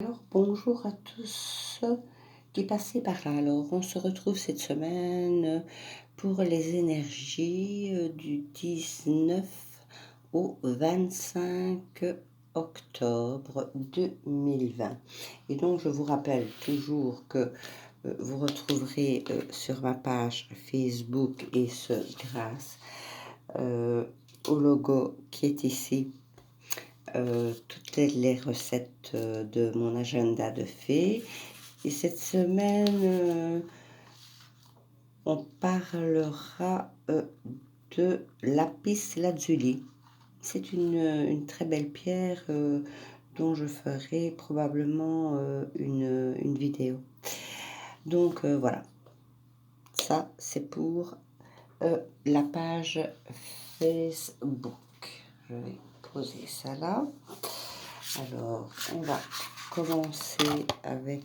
Alors, bonjour à tous qui passaient par là. Alors, on se retrouve cette semaine pour les énergies du 19 au 25 octobre 2020. Et donc, je vous rappelle toujours que vous retrouverez sur ma page Facebook, et ce grâce au logo qui est ici, toutes les recettes de mon agenda de fées. Et cette semaine, on parlera de lapis lazuli. C'est une très belle pierre dont je ferai probablement une vidéo. Donc voilà, ça c'est pour la page Facebook. Je vais poser ça là. Alors, on va commencer avec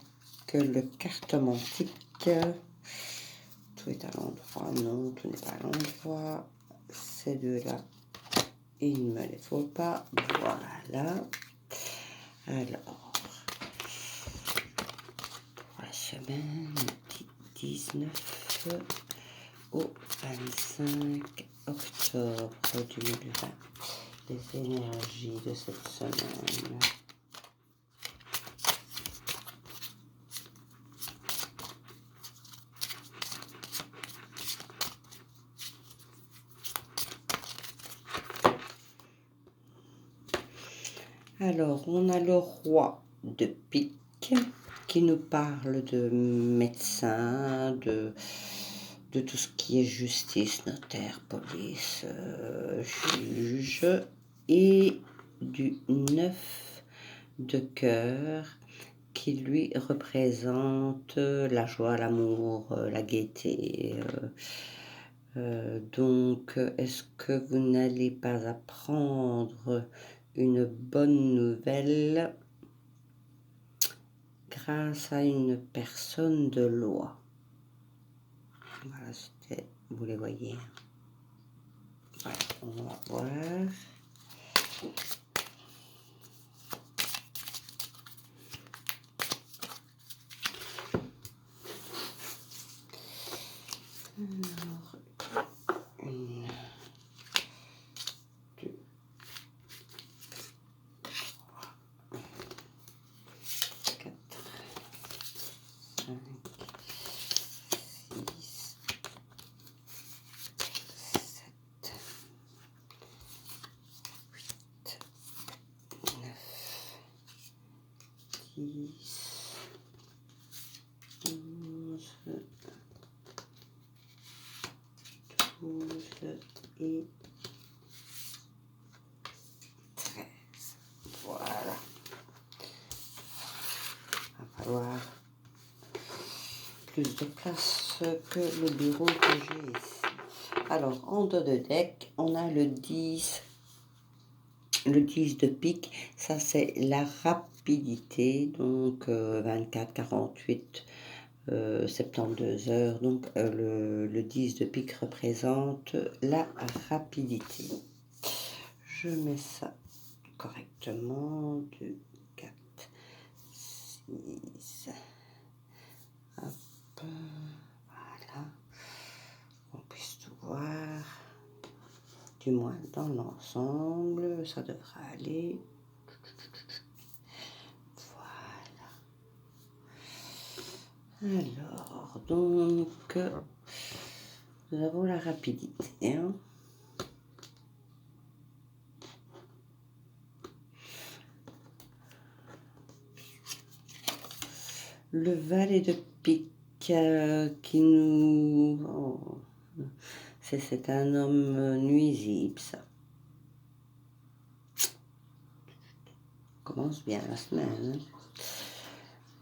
le cartomantique. Tout est à l'endroit. Non, tout n'est pas à l'endroit. Ces deux-là, il ne me les faut pas. Voilà. Alors, pour la semaine du 19 au 25 octobre 2020, les énergies de cette semaine. Alors, on a le roi de pique qui nous parle de médecin, de tout ce qui est justice, notaire, police, juge, et du 9 de cœur qui lui représente la joie, l'amour, la gaieté. Donc, est-ce que vous n'allez pas apprendre une bonne nouvelle grâce à une personne de loi? Voilà, vous les voyez. Voilà, on va voir. Alors, une, deux, quatre, cinq, six, sept, huit, neuf, 10, 11, 12 et 13. Voilà. Il va falloir plus de place que le bureau que j'ai ici. Alors, en dos de deck, on a le 10 de pique. Ça, c'est la rapidité. Donc, 24, 48, 72 heures. Donc, le 10 de pique représente la rapidité. Je mets ça correctement. 2, 4, 6. Hop. Voilà. On puisse tout voir. Du moins dans l'ensemble, ça devrait aller. Voilà. Alors, donc, nous avons la rapidité. Hein. Le valet de pique qui nous... Oh, c'est un homme nuisible, ça. Commence bien la semaine. Hein.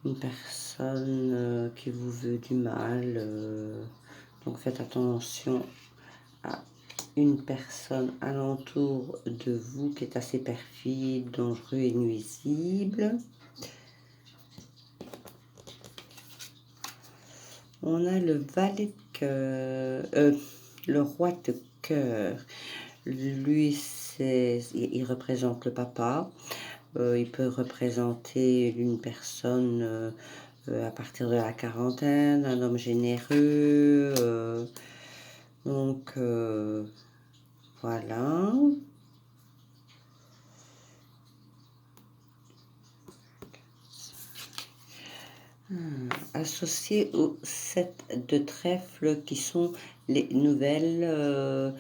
Une personne qui vous veut du mal. Donc faites attention à une personne alentour de vous qui est assez perfide, dangereux et nuisible. On a le valet de cœur, le roi de cœur. Lui, il représente le papa. il peut représenter une personne à partir de la quarantaine, un homme généreux. Donc, voilà. Associé au 7 de trèfle qui sont les nouvelles,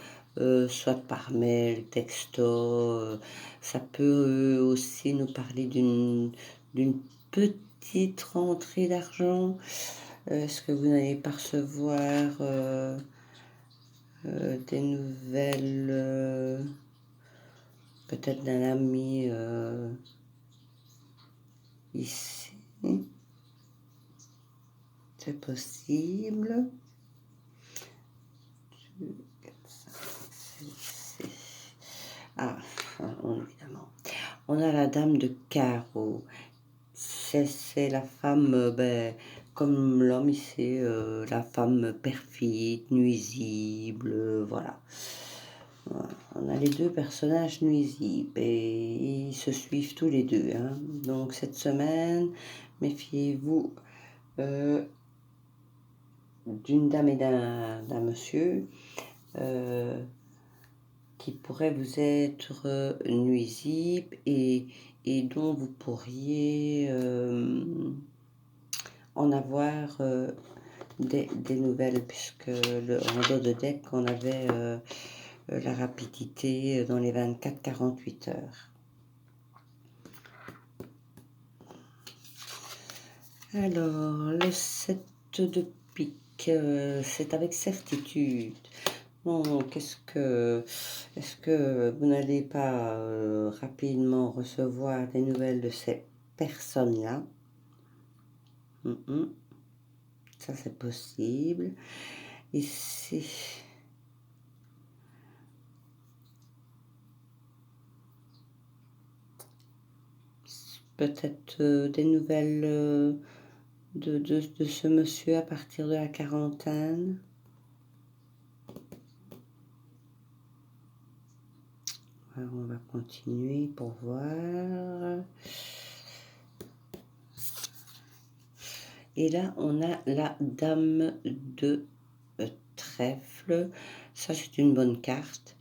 soit par mail, texto, ça peut aussi nous parler d'une petite rentrée d'argent. Est-ce que vous n'allez pas recevoir des nouvelles peut-être d'un ami ici? C'est possible. Ah, évidemment. On a la dame de carreau. C'est la femme, comme l'homme ici, la femme perfide, nuisible, voilà. On a les deux personnages nuisibles et ils se suivent tous les deux. Hein. Donc cette semaine, méfiez-vous d'une dame et d'un monsieur qui pourrait vous être nuisible et dont vous pourriez en avoir des nouvelles, puisque en dos de deck, on avait la rapidité dans les 24-48 heures. Alors, le 7 de pique, c'est avec certitude. Donc, est-ce que vous n'allez pas rapidement recevoir des nouvelles de ces personnes-là? Ça, c'est possible. Ici, peut-être des nouvelles de ce monsieur à partir de la quarantaine. Alors, on va continuer pour voir. Et là, on a la dame de trèfle. Ça, c'est une bonne carte.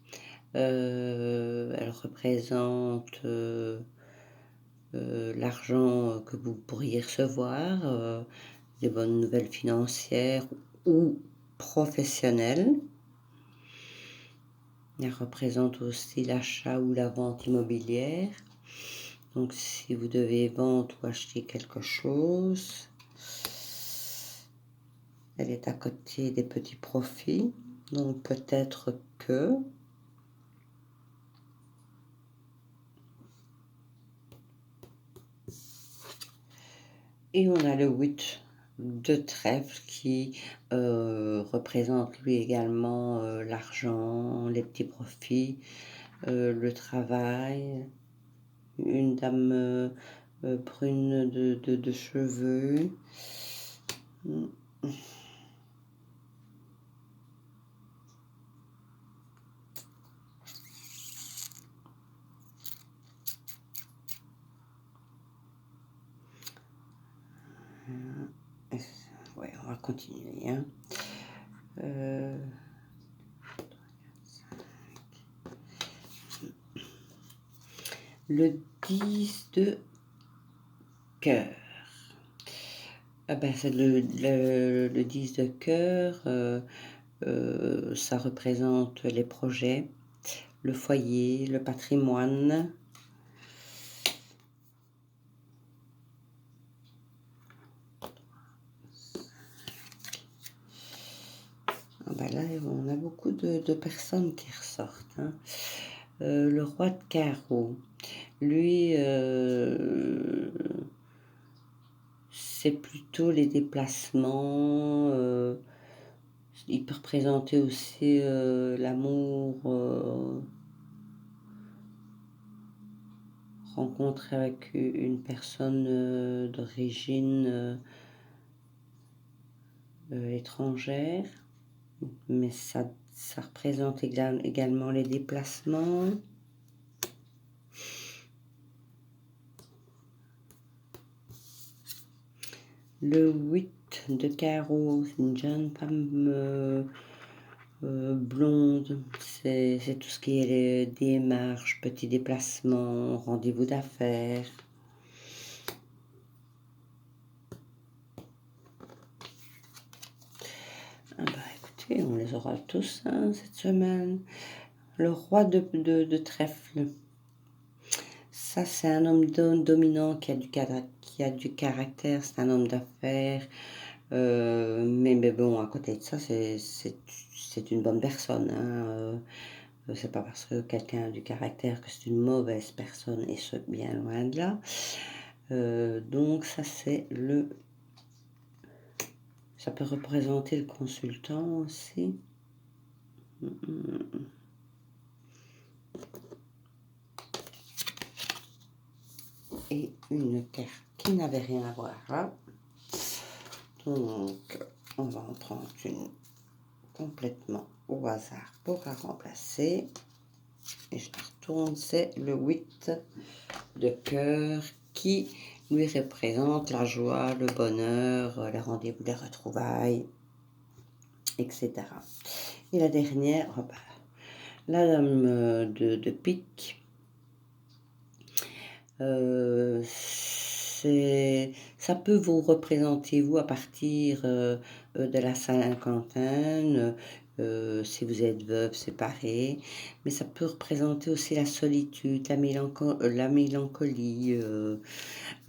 Elle représente l'argent que vous pourriez recevoir, des bonnes nouvelles financières ou professionnelles. Elle représente aussi l'achat ou la vente immobilière. Donc, si vous devez vendre ou acheter quelque chose, elle est à côté des petits profits. Donc, peut-être que et on a le 8 de trèfle qui représente lui également l'argent, les petits profits, le travail. Une dame brune de cheveux. Ouais, on va continuer. Hein. Le 10 de cœur. Ah ben, c'est le 10 de cœur, ça représente les projets, le foyer, le patrimoine. Ah ben là, on a beaucoup de personnes qui ressortent. Hein. Le roi de carreau, lui, c'est plutôt les déplacements. Il peut représenter aussi l'amour, rencontre avec une personne d'origine étrangère, mais ça représente également les déplacements. Le 8 de carreau, c'est une jeune femme blonde. C'est tout ce qui est les démarches, petits déplacements, rendez-vous d'affaires. Ah bah écoutez, on les aura tous hein, cette semaine. Le roi de trèfle. Ça, c'est un homme dominant qui a du caractère, c'est un homme d'affaires. Mais bon, à côté de ça, c'est une bonne personne. Hein. C'est pas parce que quelqu'un a du caractère que c'est une mauvaise personne, et ce, bien loin de là. Donc, ça, c'est le... Ça peut représenter le consultant aussi. Et une carte qui n'avait rien à voir là. Donc, on va en prendre une complètement au hasard pour la remplacer. Et je la retourne, c'est le 8 de cœur qui lui représente la joie, le bonheur, les rendez-vous, les retrouvailles, etc. Et la dernière, oh bah, la dame de pique. Ça peut vous représenter, vous, à partir de la cinquantaine, si vous êtes veuve, séparée, mais ça peut représenter aussi la solitude, la mélancolie.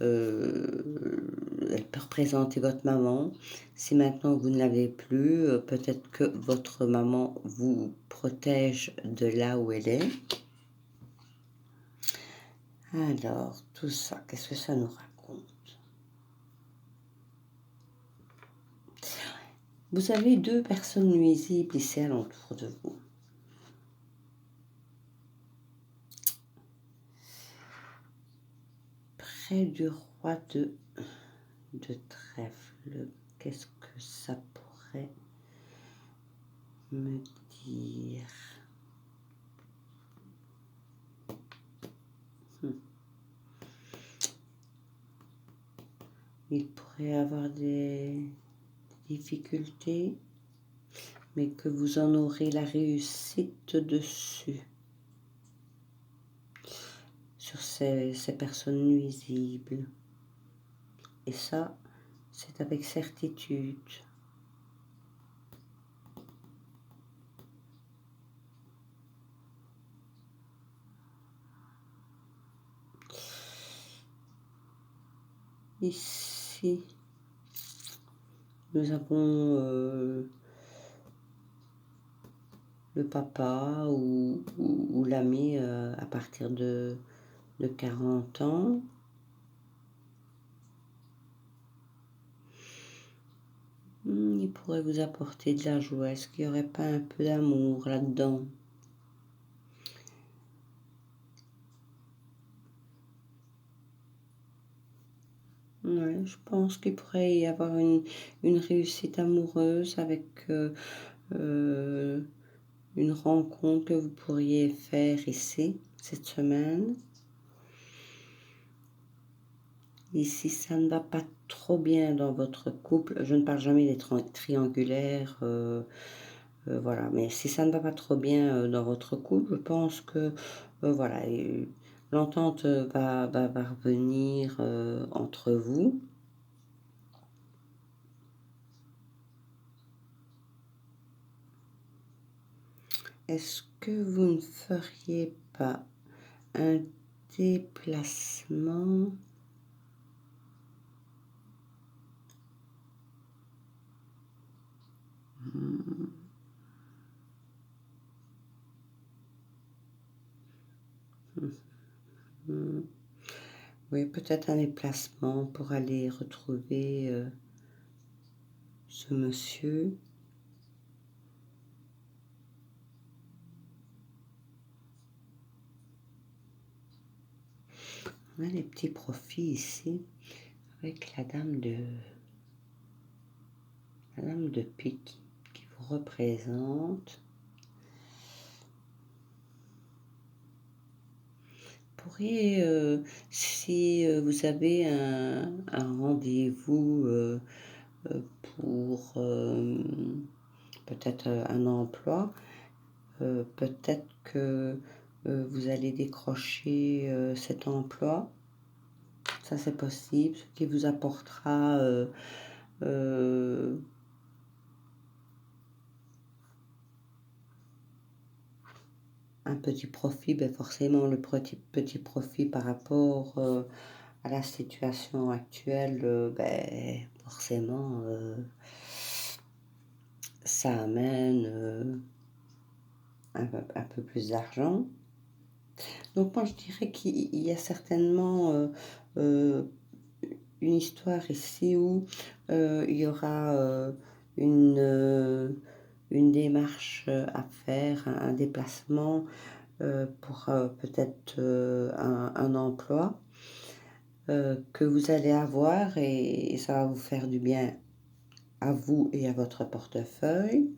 Elle peut représenter votre maman. Si maintenant vous ne l'avez plus, peut-être que votre maman vous protège de là où elle est. Alors, tout ça, qu'est-ce que ça nous raconte? Vous avez deux personnes nuisibles ici alentour de vous. Près du roi de trèfle, qu'est-ce que ça pourrait me dire? Il pourrait avoir des difficultés, mais que vous en aurez la réussite dessus. Sur ces personnes nuisibles. Et ça, c'est avec certitude. Ici, nous avons le papa ou l'ami à partir de 40 ans. Il pourrait vous apporter de la joie. Est-ce qu'il n'y aurait pas un peu d'amour là-dedans? Ouais, je pense qu'il pourrait y avoir une réussite amoureuse avec une rencontre que vous pourriez faire ici, cette semaine. Et si ça ne va pas trop bien dans votre couple, je ne parle jamais des triangulaires, voilà, mais si ça ne va pas trop bien dans votre couple, je pense que, voilà, l'entente va revenir entre vous. Est-ce que vous ne feriez pas un déplacement Oui, peut-être un déplacement pour aller retrouver ce monsieur. On a des petits profits ici avec la dame de pique qui vous représente. pourriez, si vous avez un rendez-vous pour peut-être un emploi, peut-être que vous allez décrocher cet emploi. Ça, c'est possible, ce qui vous apportera euh, un petit profit, ben forcément le petit profit par rapport à la situation actuelle, ben, forcément, ça amène un peu plus d'argent. Donc moi, je dirais qu'il y a certainement euh, une histoire ici où il y aura une démarche à faire, un déplacement pour peut-être un emploi que vous allez avoir et ça va vous faire du bien à vous et à votre portefeuille.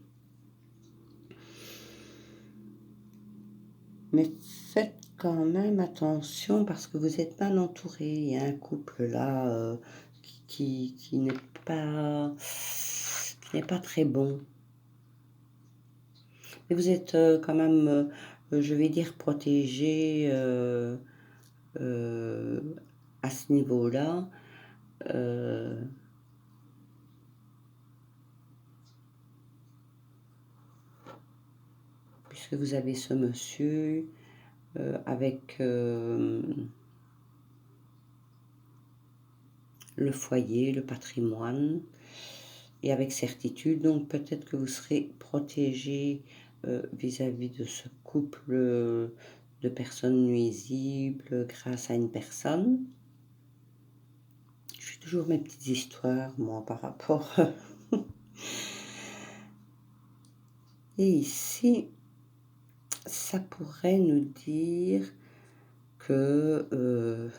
Mais faites quand même attention parce que vous êtes mal entouré. Il y a un couple là qui n'est pas très bon. Mais vous êtes quand même, je vais dire, protégé à ce niveau-là. Puisque vous avez ce monsieur avec le foyer, le patrimoine, et avec certitude, donc peut-être que vous serez protégé vis-à-vis de ce couple de personnes nuisibles grâce à une personne. Je fais toujours mes petites histoires, moi, par rapport. Et ici, ça pourrait nous dire que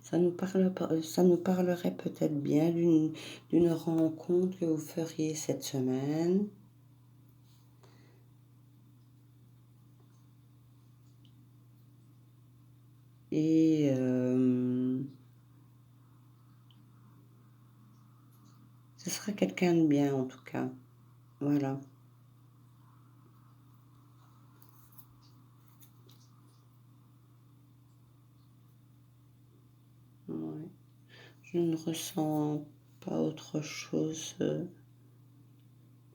ça nous parlerait peut-être bien d'une rencontre que vous feriez cette semaine. Et ce sera quelqu'un de bien en tout cas. Voilà. Ouais. Je ne ressens pas autre chose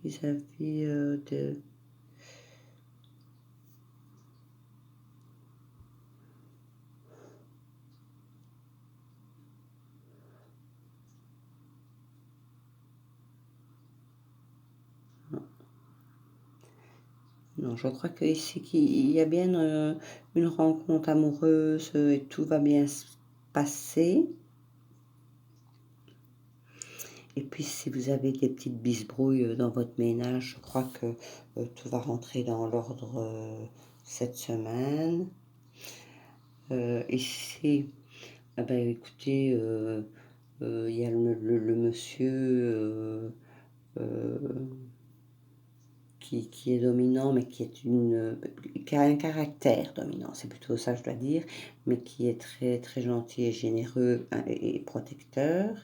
vis-à-vis de... Non, je crois que ici qu'il y a bien une rencontre amoureuse et tout va bien se passer. Et puis si vous avez des petites bisbrouilles dans votre ménage, je crois que tout va rentrer dans l'ordre cette semaine. Ici, ah ben, écoutez, il y a le monsieur qui est dominant, mais qui a un caractère dominant, c'est plutôt ça que je dois dire, mais qui est très, très gentil et généreux hein, et protecteur.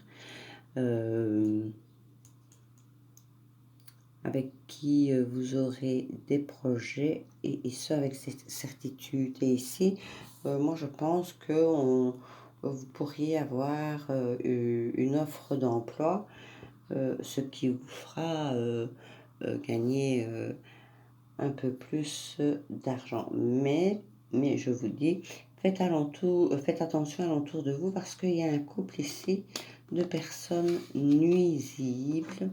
Avec qui vous aurez des projets et ce avec certitude. Et ici, moi je pense que vous pourriez avoir une offre d'emploi, ce qui vous fera gagner un peu plus d'argent. Mais je vous dis, faites attention alentour de vous parce qu'il y a un couple ici de personnes nuisibles.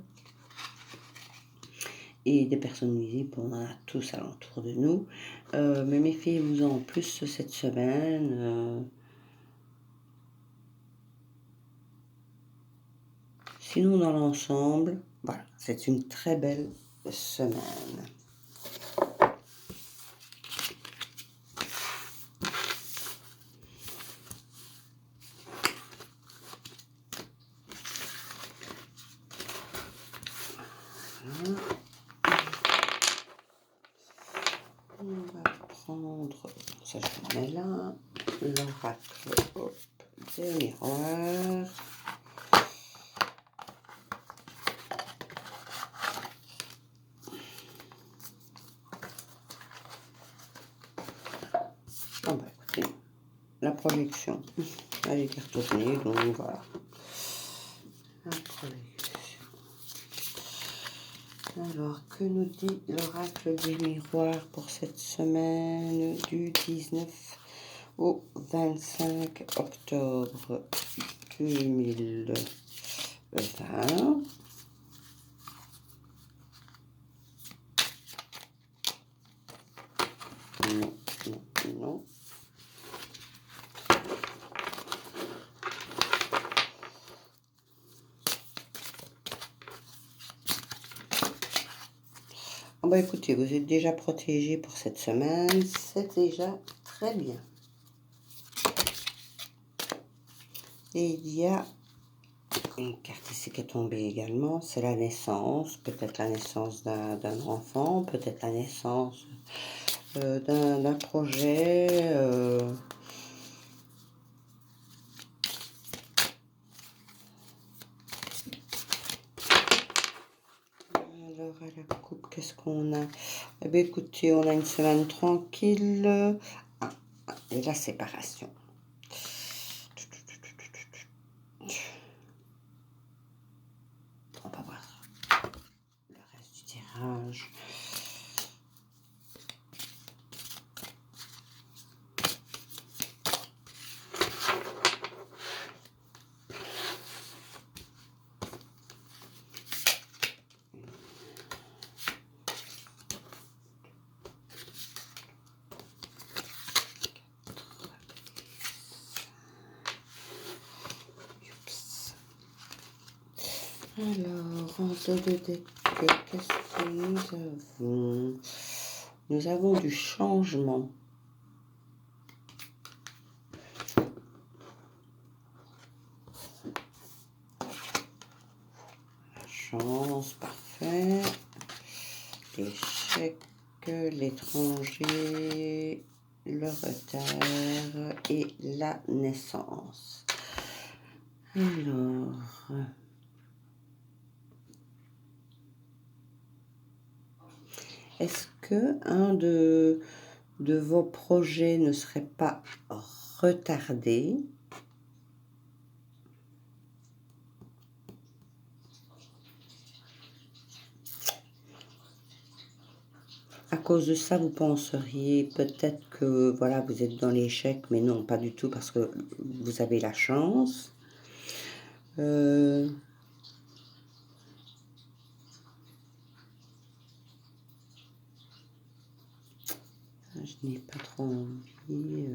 Et des personnes nuisibles, on en a tous alentour de nous. Mais méfiez-vous en plus cette semaine. Sinon, dans l'ensemble, voilà, c'est une très belle semaine. Voilà. On va Ça, je le mets là. L'oracle, hop, des miroirs. Ah bah écoutez, la projection, elle est retournée, donc voilà. La projection. Alors, que nous dit l'oracle des miroirs pour cette semaine du 19 au 25 octobre 2020? Non, non, non. Ah bah écoutez, vous êtes déjà protégé pour cette semaine, c'est déjà très bien. Et il y a une carte ici qui est tombée également, c'est la naissance, peut-être la naissance d'un enfant, peut-être la naissance d'un projet. Alors à la coupe, qu'est-ce qu'on a? Eh bien écoutez, on a une semaine tranquille. Et la séparation. On va voir le reste du tirage. Alors, en dos de deck, qu'est-ce que nous avons? Nous avons du changement. La chance, parfait. L'échec, l'étranger, le retard et la naissance. Alors... Est-ce que un de vos projets ne serait pas retardé? À cause de ça, vous penseriez peut-être que voilà, vous êtes dans l'échec, mais non, pas du tout, parce que vous avez la chance. Je n'ai pas trop envie.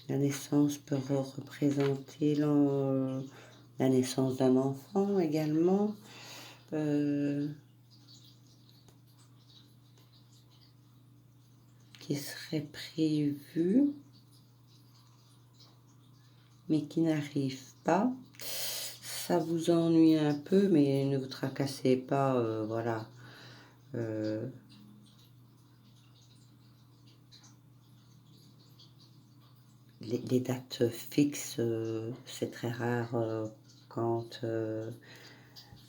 La naissance peut représenter la naissance d'un enfant également. Qui serait prévu, mais qui n'arrive pas. Ça vous ennuie un peu, mais ne vous tracassez pas, voilà. Les dates fixes, c'est très rare quand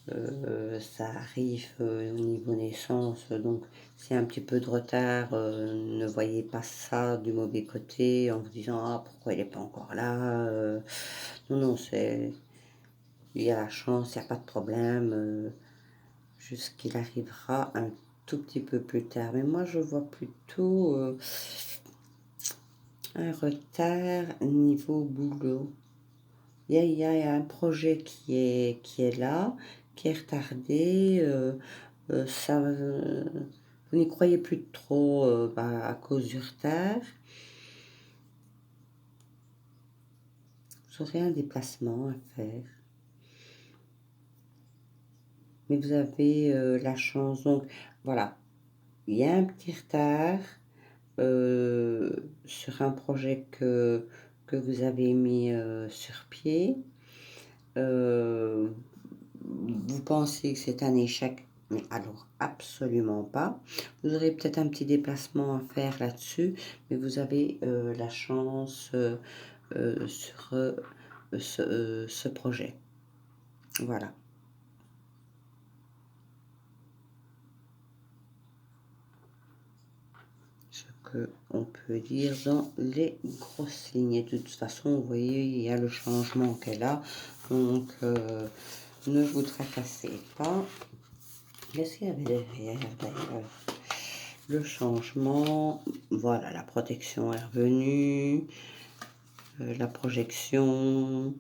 ça arrive au niveau naissance. Donc, c'est un petit peu de retard. Ne voyez pas ça du mauvais côté en vous disant ah pourquoi il n'est pas encore là. Non, non, c'est il y a la chance, il n'y a pas de problème. Juste qu'il arrivera un tout petit peu plus tard. Mais moi, je vois plutôt un retard niveau boulot. Il y a un projet qui est là, qui est retardé. Ça, vous n'y croyez plus trop à cause du retard. Vous aurez un déplacement à faire. Mais vous avez la chance. Donc, voilà. Il y a un petit retard sur un projet que vous avez mis sur pied. Vous pensez que c'est un échec, Mais alors, absolument pas. Vous aurez peut-être un petit déplacement à faire là-dessus, mais vous avez la chance sur ce projet. Voilà. Ce qu'on peut dire dans les grosses lignes. De toute façon, vous voyez, il y a le changement qu'elle a. Donc, ne vous tracassez pas. Qu'est-ce qu'il y avait derrière d'ailleurs? Le changement, voilà, la protection est revenue, la projection,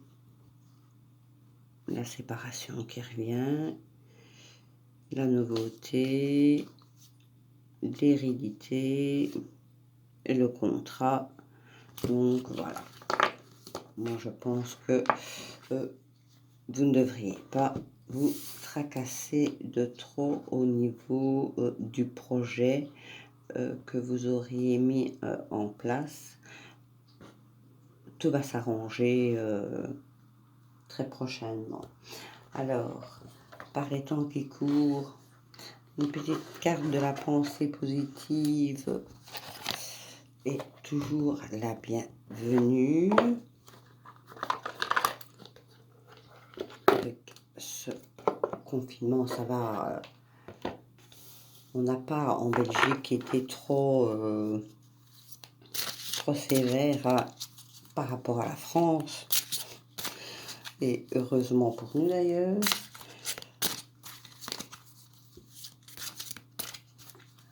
la séparation qui revient, la nouveauté, l'hérédité et le contrat. Donc voilà, moi je pense que vous ne devriez pas vous tracasser de trop au niveau du projet que vous auriez mis en place. Tout va s'arranger très prochainement. Alors, par les temps qui courent, une petite carte de la pensée positive est toujours la bienvenue. Avec ce confinement, ça va. On n'a pas en Belgique été trop sévère par rapport à la France. Et heureusement pour nous d'ailleurs.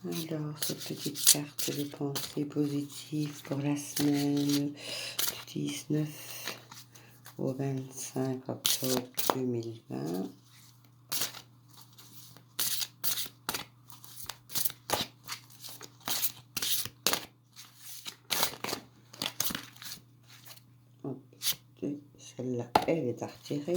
Alors, cette petite carte de pensée positive pour la semaine du 19 au 25 octobre 2020. Celle-là, elle est à retirer.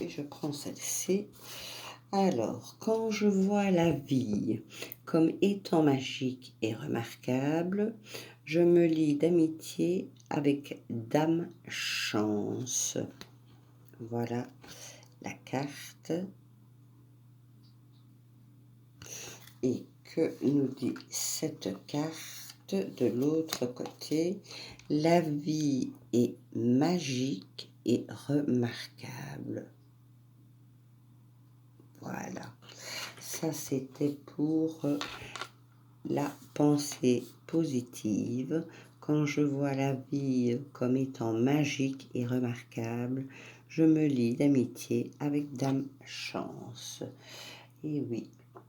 Et je prends celle-ci. Alors, quand je vois la vie comme étant magique et remarquable, je me lie d'amitié avec Dame Chance. Voilà la carte. Et que nous dit cette carte de l'autre côté? La vie est magique et remarquable. Voilà. Ça, c'était pour la pensée positive. Quand je vois la vie comme étant magique et remarquable, je me lie d'amitié avec Dame Chance. Et oui, il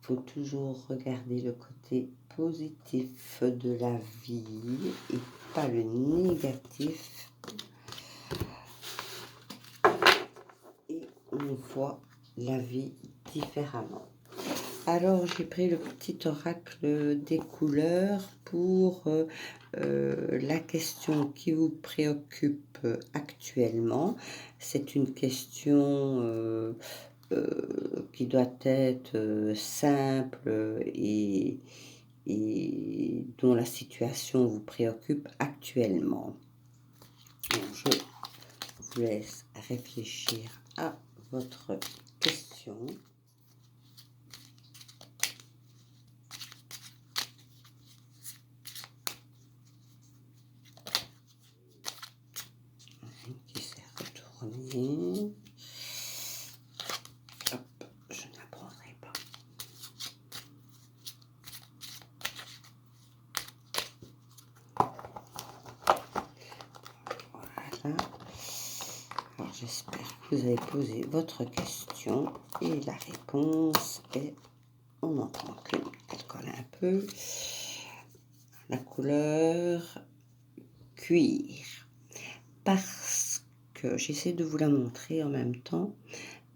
faut toujours regarder le côté positif de la vie et pas le négatif. Et on voit la vie différemment. Alors, j'ai pris le petit oracle des couleurs pour la question qui vous préoccupe actuellement. C'est une question qui doit être simple et dont la situation vous préoccupe actuellement. Donc, je vous laisse réfléchir à votre question. Qui s'est retourné. Hop, je n'apprendrai pas. Voilà. Alors j'espère que vous avez posé votre question et la réponse est, on n'entend qu'une, elle colle un peu. La couleur cuir. Parce que j'essaie de vous la montrer en même temps.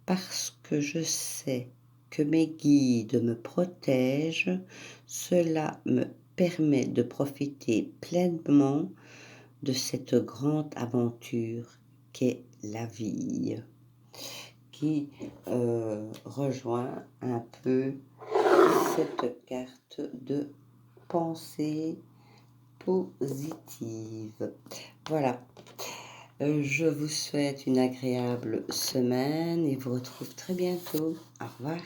Parce que je sais que mes guides me protègent, cela me permet de profiter pleinement de cette grande aventure qu'est la vie, qui rejoint un peu cette carte de pensée positive. Voilà. Je vous souhaite une agréable semaine et vous retrouve très bientôt. Au revoir.